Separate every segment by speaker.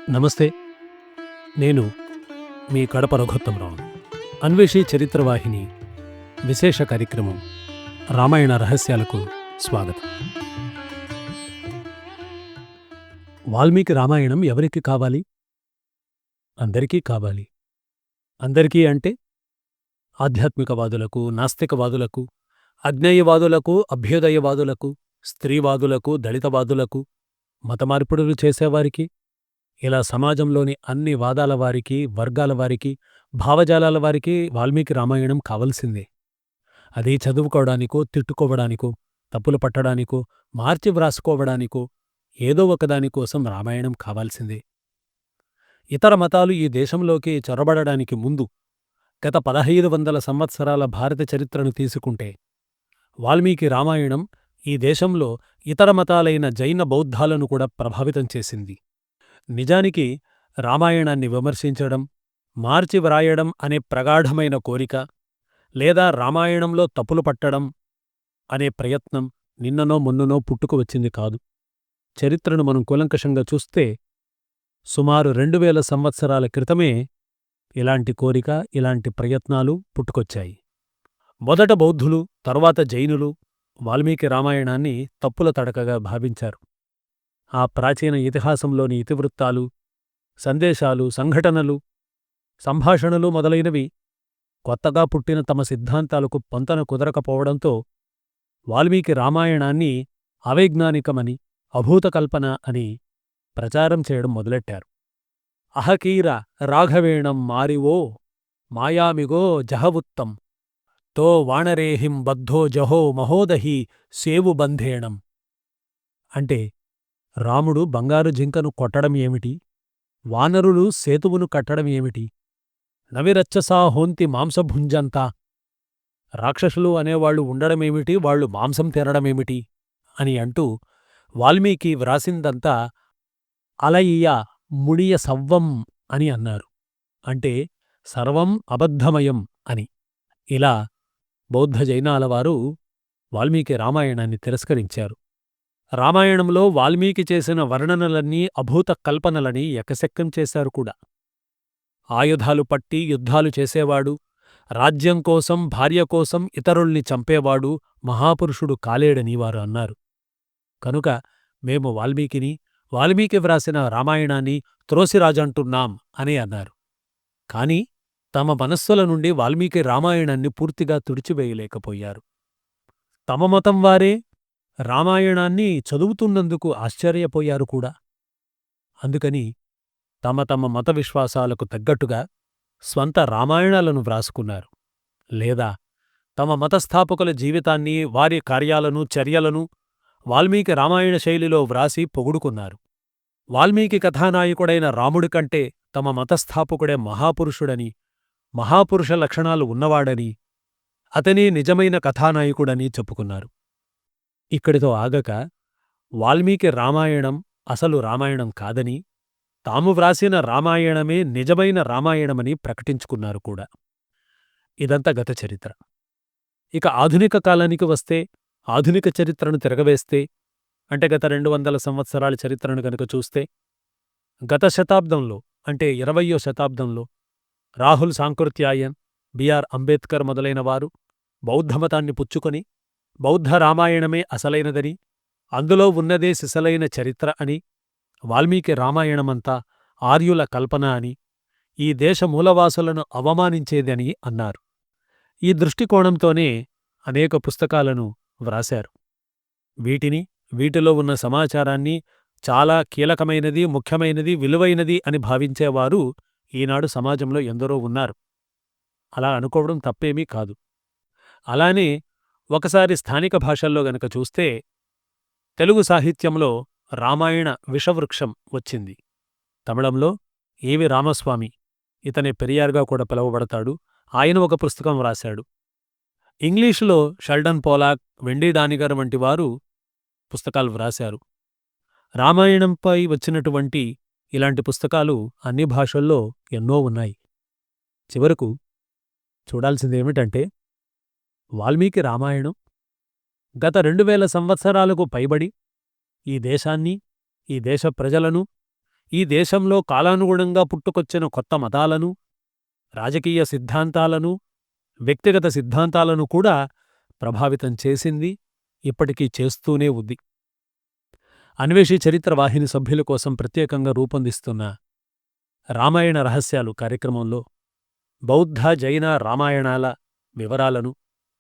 Speaker 1: నమస్తే. నేను మీ కడప రఘోత్తమరావును. అన్వేషి చరిత్రవాహిని విశేష కార్యక్రమం రామాయణ రహస్యాలకు స్వాగతం. వాల్మీకి రామాయణం ఎవరికి కావాలి? అందరికీ కావాలి. అందరికీ అంటే ఆధ్యాత్మికవాదులకు, నాస్తికవాదులకు, అజ్ఞేయవాదులకు, అభ్యుదయవాదులకు, స్త్రీవాదులకు, దళితవాదులకు, మతమార్పిడులు చేసేవారికి, ఇలా సమాజంలోని అన్ని వాదాల వారికి, వర్గాల వారికి, భావజాలాల వారికి వాల్మీకి రామాయణం కావలసిందే. అది చదువుకోవడానికో, తిట్టుకోవడానికో, తప్పులు పట్టడానికో, మార్చి వ్రాసుకోవడానికో, ఏదో ఒకదానికోసం రామాయణం కావాల్సిందే. ఇతర మతాలు ఈ దేశంలోకి చొరబడడానికి ముందు గత 1500 సంవత్సరాల భారత చరిత్రను తీసుకుంటే వాల్మీకి రామాయణం ఈ దేశంలో ఇతర మతాలైన జైన బౌద్ధాలను కూడా ప్రభావితం చేసింది. నిజానికి రామాయణాన్ని విమర్శించడం, మార్చి వ్రాయడం అనే ప్రగాఢమైన కోరిక, లేదా రామాయణంలో తప్పులు పట్టడం అనే ప్రయత్నం నిన్ననో మొన్ననో పుట్టుకు వచ్చింది కాదు. చరిత్రను మనం కూలంకషంగా చూస్తే సుమారు 2000 సంవత్సరాల క్రితమే ఇలాంటి కోరిక, ఇలాంటి ప్రయత్నాలు పుట్టుకొచ్చాయి. మొదట బౌద్ధులు, తరువాత జైనులు వాల్మీకి రామాయణాన్ని తప్పుల తడకగా భావించారు. ఆ ప్రాచీన ఇతిహాసంలోని ఇతివృత్తాలు, సందేశాలు, సంఘటనలు, సంభాషణలు మొదలైనవి కొత్తగా పుట్టిన తమ సిద్ధాంతాలకు పొంతన కుదరకపోవడంతో వాల్మీకి రామాయణాన్ని అవైజ్ఞానికమని, అభూతకల్పన అని ప్రచారం చేయడం మొదలెట్టారు. అహకీర రాఘవేణం మారివో మాయామిగో జహవుత్తం తో వాణరేహిం బద్ధో జహో మహోదహి సేవుబంధేణం అంటే రాముడు బంగారు జింకను కొట్టడం ఏమిటి? వానరులు సేతువును కట్టడం ఏమిటి? నవిరచ్చసా హోంతి మాంసభుంజంతా రాక్షసులు అనేవాళ్లు ఉండడమేమిటి, వాళ్లు మాంసం తినడమేమిటి అని అంటూ వాల్మీకి వ్రాసిందంతా అలయియ ముడియ సవ్వం అని అన్నారు. అంటే సర్వం అబద్ధమయం అని. ఇలా బౌద్ధ జైనాలవారు వాల్మీకి రామాయణాన్ని తిరస్కరించారు. రామాయణంలో వాల్మీకి చేసిన వర్ణనలన్నీ అభూత కల్పనలని ఎకశెక్కం చేశారు కూడా. ఆయుధాలు పట్టి యుద్ధాలు చేసేవాడు, రాజ్యం కోసం, భార్య కోసం ఇతరుల్ని చంపేవాడు మహాపురుషుడు కాలేడని వారు అన్నారు. కనుక మేము వాల్మీకి వ్రాసిన రామాయణాన్ని త్రోసిరాజంటున్నాం అని అన్నారు. కాని తమ మనస్సుల నుండి వాల్మీకి రామాయణాన్ని పూర్తిగా తుడిచివేయలేకపోయారు. తమ మతం వారే రామాయణాన్ని చదువుతున్నందుకు ఆశ్చర్యపోయారు కూడా. అందుకని తమ తమ మత విశ్వాసాలకు తగ్గట్టుగా స్వంత రామాయణాలను వ్రాసుకున్నారు. లేదా తమ మతస్థాపకుల జీవితాన్ని, వారి కార్యాలను, చర్యలను వాల్మీకి రామాయణ శైలిలో వ్రాసి పొగుడుకున్నారు. వాల్మీకి కథానాయకుడైన రాముడి కంటే తమ మతస్థాపకుడే మహాపురుషుడని, మహాపురుష లక్షణాలు ఉన్నవాడని, అతనే నిజమైన కథానాయకుడని చెప్పుకున్నారు. ఇక్కడితో ఆగక వాల్మీకి రామాయణం అసలు రామాయణం కాదని, తాము వ్రాసిన రామాయణమే నిజమైన రామాయణమని ప్రకటించుకున్నారు కూడా. ఇదంతా గత చరిత్ర. ఇక ఆధునిక కాలానికి వస్తే, ఆధునిక చరిత్రను తిరగవేస్తే, అంటే గత 200 సంవత్సరాల చరిత్రను గనుక చూస్తే, గత శతాబ్దంలో అంటే 20వ శతాబ్దంలో రాహుల్ సాంకృత్యాయన్, బిఆర్ అంబేద్కర్ మొదలైన వారు బౌద్ధమతాన్ని పుచ్చుకొని బౌద్ధ రామాయణమే అసలైనదని, అందులో ఉన్నదే సిసలైన చరిత్ర అని, వాల్మీకి రామాయణమంతా ఆర్యుల కల్పన అని, ఈ దేశ మూలవాసులను అవమానించేదని అన్నారు. ఈ దృష్టికోణంతోనే అనేక పుస్తకాలను వ్రాశారు. వీటిలో ఉన్న సమాచారాన్ని చాలా కీలకమైనది, ముఖ్యమైనది, విలువైనది అని భావించేవారు ఈనాడు సమాజంలో ఎందరో ఉన్నారు. అలా అనుకోవడం తప్పేమీ కాదు. అలానే ఒకసారి స్థానిక భాషల్లో గనక చూస్తే తెలుగు సాహిత్యంలో రామాయణ విషవృక్షం వచ్చింది. తమిళంలో ఏవి రామస్వామి, ఇతనే పెరియార్గా కూడా పిలువబడతాడు, ఆయన ఒక పుస్తకం వ్రాశాడు. ఇంగ్లీషులో షెల్డన్ పోలాక్, వెండీ డానిగర్ వంటి వారు పుస్తకాలు వ్రాశారు. రామాయణంపై వచ్చినటువంటి ఇలాంటి పుస్తకాలు అన్ని భాషల్లో ఎన్నో ఉన్నాయి. చివరకు చూడాల్సిందేమిటంటే వాల్మీకి రామాయణం గత 2000 సంవత్సరాలకు పైబడి ఈ దేశాన్ని, ఈ దేశ ప్రజలను, ఈ దేశంలో కాలానుగుణంగా పుట్టుకొచ్చిన కొత్త మతాలను, రాజకీయ సిద్ధాంతాలను, వ్యక్తిగత సిద్ధాంతాలను కూడా ప్రభావితం చేసింది, ఇప్పటికీ చేస్తూనే ఉంది. అన్వేషి చరిత్ర వాహిని సభ్యుల కోసం ప్రత్యేకంగా రూపొందిస్తున్న రామాయణ రహస్యాలు కార్యక్రమంలో బౌద్ధ, జైన రామాయణాల వివరాలను,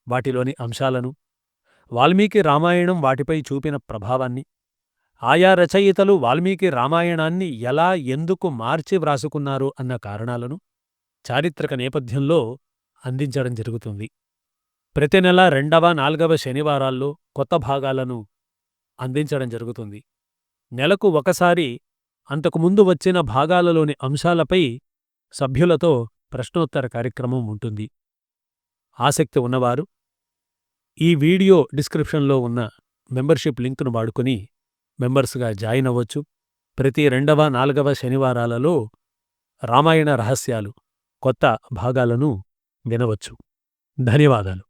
Speaker 1: వాటిలోని అంశాలను, వాల్మీకి రామాయణం వాటిపై చూపిన ప్రభావాన్ని, ఆయా రచయితలు వాల్మీకి రామాయణాన్ని ఎలా ఎందుకు మార్చి వ్రాసుకున్నారు అన్న కారణాలను చారిత్రక నేపథ్యంలో అందించడం జరుగుతుంది. ప్రతి నెల 2వ, 4వ శనివారాల్లో కొత్త భాగాలను అందించడం జరుగుతుంది. నెలకు ఒకసారి అంతకుముందు వచ్చిన భాగాలలోని అంశాలపై సభ్యులతో ప్రశ్నోత్తర కార్యక్రమం ఉంటుంది. ఆసక్తి ఉన్నవారు ఈ వీడియో డిస్క్రిప్షన్లో ఉన్న మెంబర్షిప్ లింక్ను వాడుకొని మెంబర్స్గా జాయిన్ అవ్వచ్చు. ప్రతి 2వ, 4వ శనివారాలలో రామాయణ రహస్యాలు కొత్త భాగాలను వినవచ్చు. ధన్యవాదాలు.